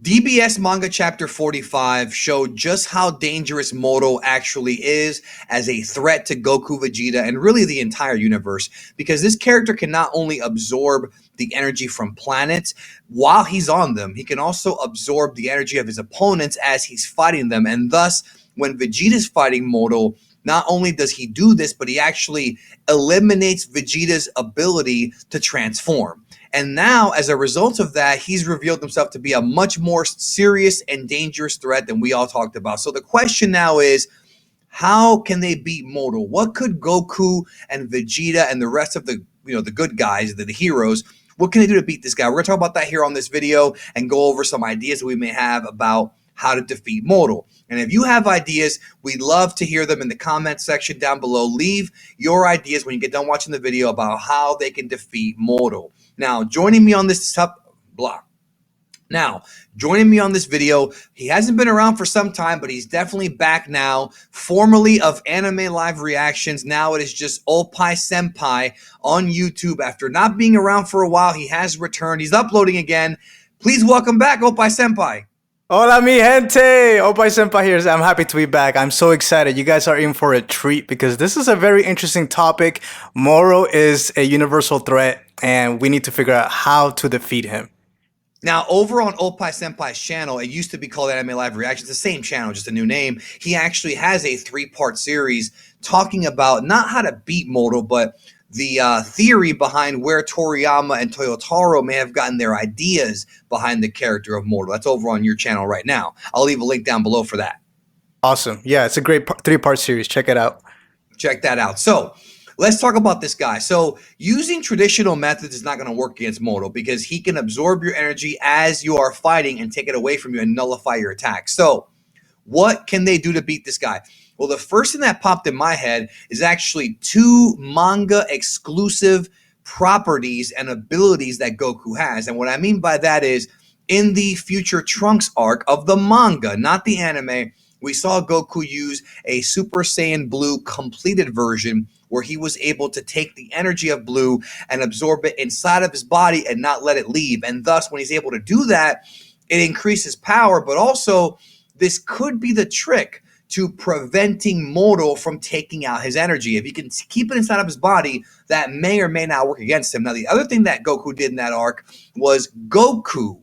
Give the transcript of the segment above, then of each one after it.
DBS Manga Chapter 45 showed just how dangerous Moro actually is as a threat to Goku, Vegeta, and really the entire universe, because this character can not only absorb the energy from planets while he's on them, he can also absorb the energy of his opponents as he's fighting them, and thus, when Vegeta's fighting Moro, not only does he do this, but he actually eliminates Vegeta's ability to transform. And now, as a result of that, he's revealed himself to be a much more serious and dangerous threat than we all talked about. So the question now is, how can they beat Moro? What could Goku and Vegeta and the rest of the good guys, the heroes, what can they do to beat this guy? We're going to talk about that here on this video and go over some ideas that we may have about how to defeat Moro. And if you have ideas, we'd love to hear them in the comment section down below. Leave your ideas when you get done watching the video about how they can defeat Moro. Now, joining me on this video, he hasn't been around for some time, but he's definitely back now. Formerly of Anime Live Reactions, now it is just Oppai Senpai on YouTube. After not being around for a while, he has returned. He's uploading again. Please welcome back Oppai Senpai. Hola mi gente! Oppai Senpai here. I'm happy to be back. I'm so excited. You guys are in for a treat because this is a very interesting topic. Moro is a universal threat and we need to figure out how to defeat him. Now, over on Oppai Senpai's channel, it used to be called Anime Live Reactions, the same channel, just a new name. He actually has a 3-part series talking about not how to beat Moro, but the theory behind where Toriyama and Toyotaro may have gotten their ideas behind the character of Moro. That's over on your channel right now. I'll leave a link down below for that. Awesome. Yeah, it's a great 3-part series. Check it out. Check that out. So let's talk about this guy. So using traditional methods is not going to work against Moro because he can absorb your energy as you are fighting and take it away from you and nullify your attack. So what can they do to beat this guy? Well, the first thing that popped in my head is actually 2 manga exclusive properties and abilities that Goku has. And what I mean by that is in the Future Trunks arc of the manga, not the anime, we saw Goku use a Super Saiyan Blue completed version where he was able to take the energy of Blue and absorb it inside of his body and not let it leave. And thus, when he's able to do that, it increases power, but also this could be the trick to preventing Moro from taking out his energy. If he can keep it inside of his body, that may or may not work against him. Now, the other thing that Goku did in that arc was Goku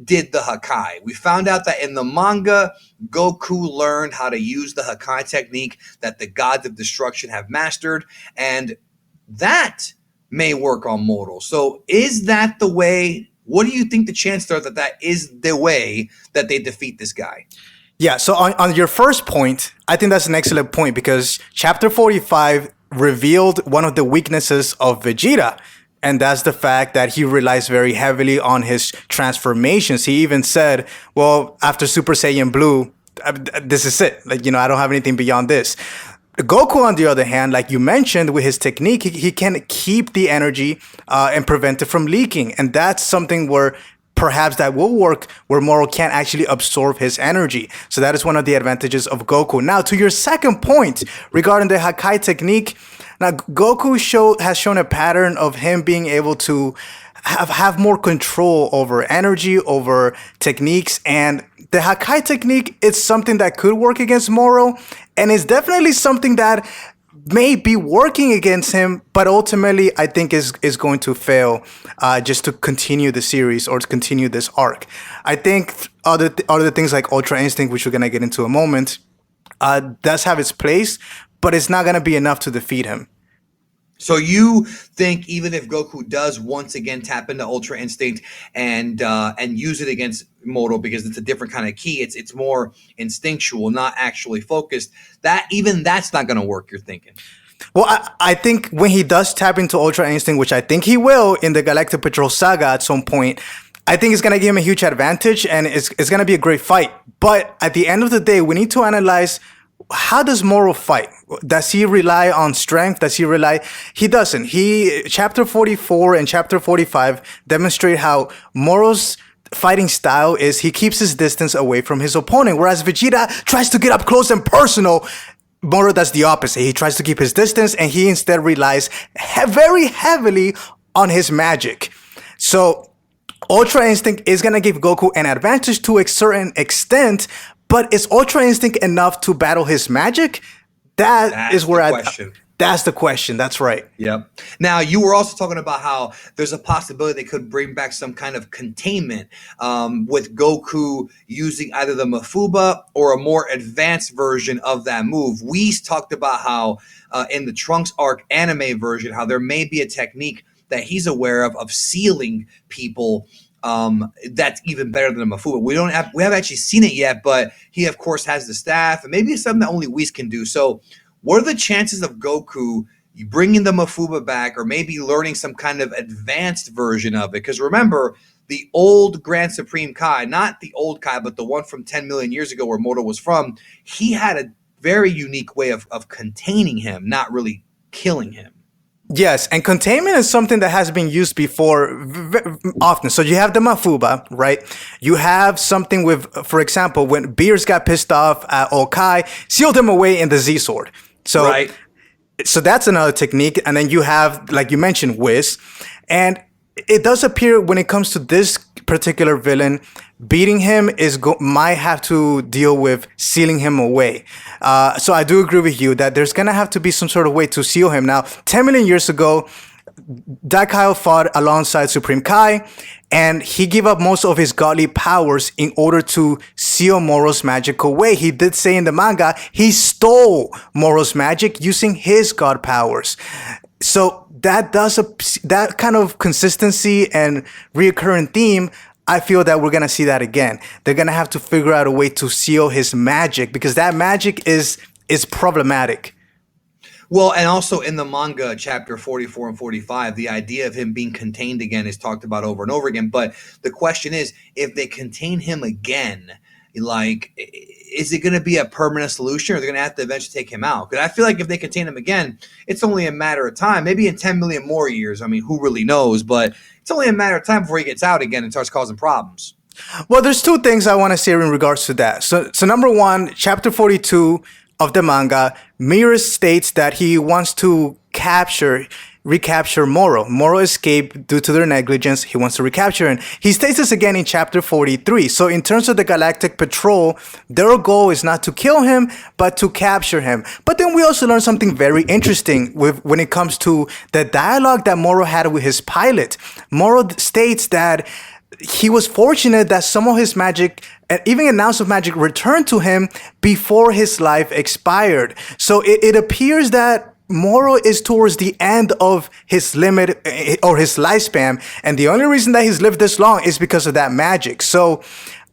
did the Hakai. We found out that in the manga, Goku learned how to use the Hakai technique that the gods of destruction have mastered, and that may work on Moro. So is that the way? What do you think the chances are that that is the way that they defeat this guy? Yeah, so on your first point, I think that's an excellent point because Chapter 45 revealed one of the weaknesses of Vegeta. And that's the fact that he relies very heavily on his transformations. He even said, well, after Super Saiyan Blue, this is it. Like, I don't have anything beyond this. Goku, on the other hand, like you mentioned, with his technique, he can keep the energy and prevent it from leaking. And that's something where perhaps that will work where Moro can't actually absorb his energy. So that is one of the advantages of Goku. Now, to your second point regarding the Hakai technique, now Goku has shown a pattern of him being able to have more control over energy, over techniques, and the Hakai technique is something that could work against Moro, and it's definitely something that may be working against him, but ultimately I think is going to fail just to continue the series or to continue this arc. I think other things like Ultra Instinct, which we're going to get into in a moment, does have its place, but it's not going to be enough to defeat him. So you think even if Goku does once again tap into Ultra Instinct and use it against Moro because it's a different kind of ki, it's more instinctual, not actually focused, that even that's not going to work, you're thinking? Well, I think when he does tap into Ultra Instinct, which I think he will in the Galactic Patrol Saga at some point, I think it's going to give him a huge advantage and it's going to be a great fight. But at the end of the day, we need to analyze, how does Moro fight? Does he rely on strength? Does he rely? He doesn't. Chapter 44 and Chapter 45 demonstrate how Moro's fighting style is he keeps his distance away from his opponent, whereas Vegeta tries to get up close and personal. Moro does the opposite. He tries to keep his distance, and he instead relies very heavily on his magic. So Ultra Instinct is going to give Goku an advantage to a certain extent, but is Ultra Instinct enough to battle his magic? That's where the question. That's the question. That's right. Yep. Now, you were also talking about how there's a possibility they could bring back some kind of containment with Goku using either the Mafuba or a more advanced version of that move. We talked about how in the Trunks arc anime version, how there may be a technique that he's aware of sealing people that's even better than a Mafuba. We haven't actually seen it yet, but he of course has the staff, and maybe it's something that only Whis can do. So what are the chances of Goku bringing the Mafuba back, or maybe learning some kind of advanced version of it? Because remember, the old Grand Supreme Kai, not the old Kai, but the one from 10 million years ago where Moro was from, he had a very unique way of containing him, not really killing him. Yes, and containment is something that has been used before often. So you have the Mafuba, right? You have something with, for example, when Beers got pissed off at Okai, sealed him away in the Z-Sword. So, right. So that's another technique. And then you have, like you mentioned, Whis. And it does appear when it comes to this particular villain, beating him might have to deal with sealing him away. So I do agree with you that there's going to have to be some sort of way to seal him. Now, 10 million years ago, Daikaio fought alongside Supreme Kai, and he gave up most of his godly powers in order to seal Moro's magic away. He did say in the manga, he stole Moro's magic using his god powers. So that kind of consistency and reoccurring theme, I feel that we're going to see that again. They're going to have to figure out a way to seal his magic, because that magic is problematic. Well, and also in the manga, chapter 44 and 45, the idea of him being contained again is talked about over and over again. But the question is, if they contain him again, like, is it going to be a permanent solution, or they're going to have to eventually take him out? Because I feel like if they contain him again, it's only a matter of time. Maybe in 10 million more years. I mean, who really knows? But it's only a matter of time before he gets out again and starts causing problems. Well, there's two things I want to say in regards to that. So number one, chapter 42 of the manga, Mirror states that he wants to recapture Moro. Moro escaped due to their negligence. He wants to recapture him. He states this again in chapter 43. So in terms of the Galactic Patrol, their goal is not to kill him, but to capture him. But then we also learn something very interesting when it comes to the dialogue that Moro had with his pilot. Moro states that he was fortunate that some of his magic, and even an ounce of magic, returned to him before his life expired. So it appears that Moro is towards the end of his limit or his lifespan, and the only reason that he's lived this long is because of that magic. So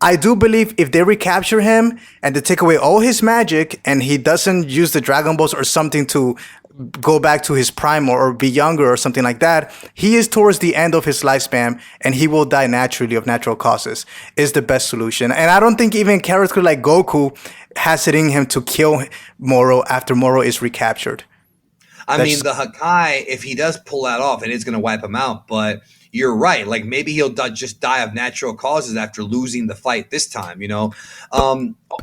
I do believe if they recapture him and they take away all his magic and he doesn't use the Dragon Balls or something to go back to his prime or be younger or something like that, he is towards the end of his lifespan and he will die naturally of natural causes, is the best solution. And I don't think even a character like Goku has it in him to kill Moro after Moro is recaptured. I mean, the Hakai, if he does pull that off, it is going to wipe him out. But you're right. Like, maybe he'll just die of natural causes after losing the fight this time, you know?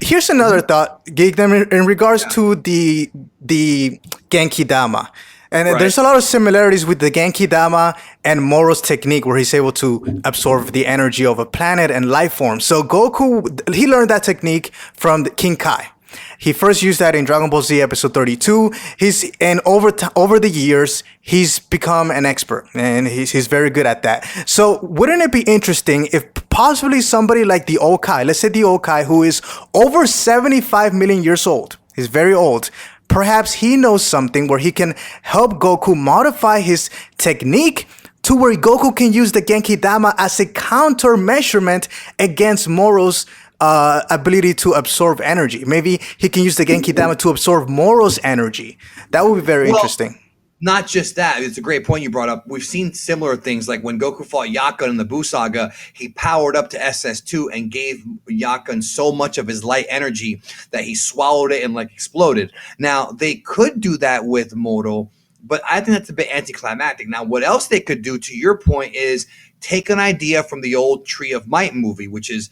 Here's another thought, Genkidama, in regards to the Genkidama. And there's a lot of similarities with the Genkidama and Moro's technique, where he's able to absorb the energy of a planet and life form. So Goku, he learned that technique from King Kai. He first used that in Dragon Ball Z episode 32. Over the years, he's become an expert, and he's very good at that. So wouldn't it be interesting if possibly somebody like the old Kai, let's say the old Kai, who is over 75 million years old, he's very old, perhaps he knows something where he can help Goku modify his technique to where Goku can use the Genkidama as a counter measurement against Moro's ability to absorb energy. Maybe he can use the Genkidama to absorb Moro's energy. That would be very interesting. Not just that. It's a great point you brought up. We've seen similar things, like when Goku fought Yakan in the Buu Saga, he powered up to SS2 and gave Yakan so much of his light energy that he swallowed it and like exploded. Now, they could do that with Moro, but I think that's a bit anticlimactic. Now, what else they could do, to your point, is take an idea from the old Tree of Might movie, which is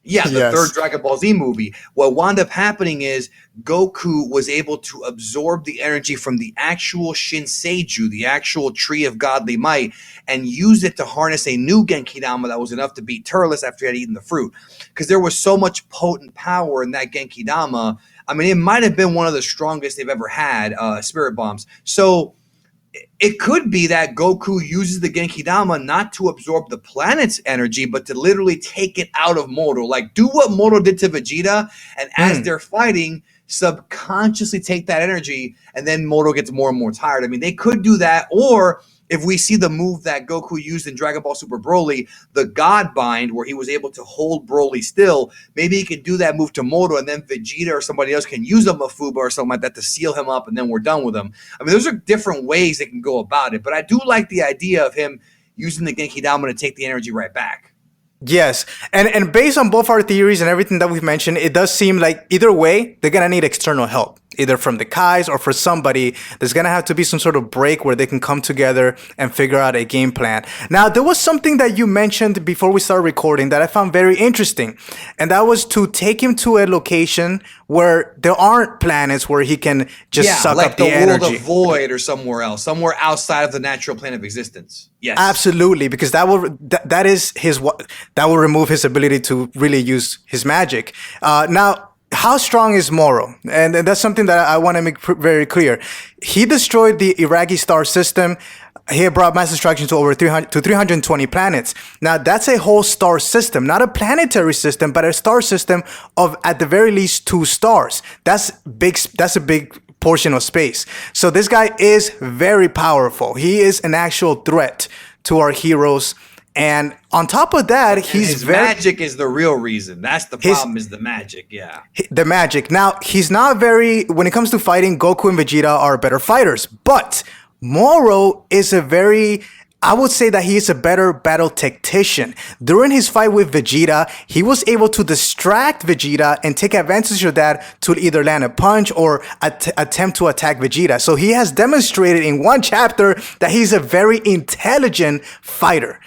Yeah, the third Yes. Dragon Ball Z movie. What wound up happening is Goku was able to absorb the energy from the actual Shinseiju, the actual Tree of Godly Might, and use it to harness a new Genkidama that was enough to beat Turles after he had eaten the fruit. Because there was so much potent power in that Genkidama. I mean, it might have been one of the strongest they've ever had, Spirit Bombs. So it could be that Goku uses the Genkidama not to absorb the planet's energy, but to literally take it out of Moro. Like, do what Moro did to Vegeta, and as they're fighting, subconsciously take that energy, and then Moro gets more and more tired. I mean, they could do that, or if we see the move that Goku used in Dragon Ball Super Broly, the God Bind, where he was able to hold Broly still, maybe he can do that move to Moro, and then Vegeta or somebody else can use a Mafuba or something like that to seal him up, and then we're done with him. I mean, those are different ways they can go about it, but I do like the idea of him using the Genkidama to take the energy right back. Yes, and based on both our theories and everything that we've mentioned, it does seem like either way they're gonna need external help, either from the Kais or for somebody. There's gonna have to be some sort of break where they can come together and figure out a game plan. Now, there was something that you mentioned before we started recording that I found very interesting, and that was to take him to a location where there aren't planets where he can just suck like up the world energy. of Void or somewhere else, somewhere outside of the natural plane of existence. Yes, Absolutely, because that is that will remove his ability to really use his magic. Now, how strong is Moro? And that's something that I want to make very clear. He destroyed the Iraqi star system. He brought mass destruction to over 320 planets. Now, that's a whole star system, not a planetary system, but a star system of at the very least 2 stars. That's big. That's a big portion of space. So this guy is very powerful. He is an actual threat to our heroes. And on top of that, his magic is the real reason. That's the problem, is the magic. Yeah. The magic. Now, he's not very, when it comes to fighting, Goku and Vegeta are better fighters, but Moro is I would say that he is a better battle tactician. During his fight with Vegeta, he was able to distract Vegeta and take advantage of that to either land a punch or attempt to attack Vegeta. So he has demonstrated in one chapter that he's a very intelligent fighter.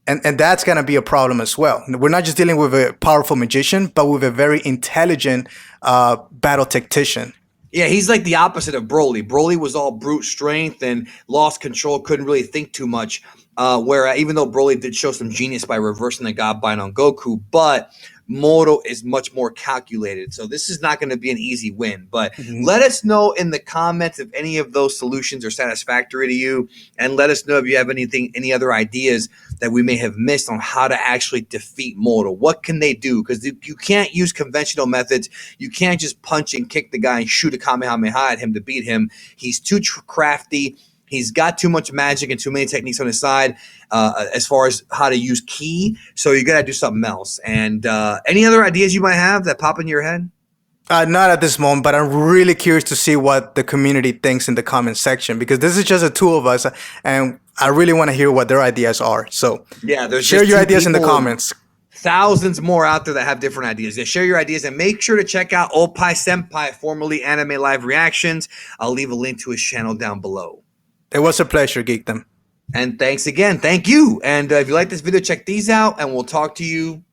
And that's going to be a problem as well. We're not just dealing with a powerful magician, but with a very intelligent battle tactician. Yeah, he's like the opposite of Broly. Broly was all brute strength and lost control, couldn't really think too much. Where even though Broly did show some genius by reversing the God Bind on Goku, but Moro is much more calculated. So this is not going to be an easy win. But let us know in the comments if any of those solutions are satisfactory to you, and let us know if you have any other ideas that we may have missed on how to actually defeat Moro. What can they do? Because you can't use conventional methods. You can't just punch and kick the guy and shoot a Kamehameha at him to beat him. He's too crafty. He's got too much magic and too many techniques on his side as far as how to use ki. So you got to do something else. And any other ideas you might have that pop in your head? Not at this moment, but I'm really curious to see what the community thinks in the comment section, because this is just the 2 of us, and I really want to hear what their ideas are. So yeah, share your ideas in the comments. Thousands more out there that have different ideas. Yeah, share your ideas and make sure to check out Oppai Senpai, formerly Anime Live Reactions. I'll leave a link to his channel down below. It was a pleasure, Geekdom. And thanks again. Thank you. And if you like this video, check these out, and we'll talk to you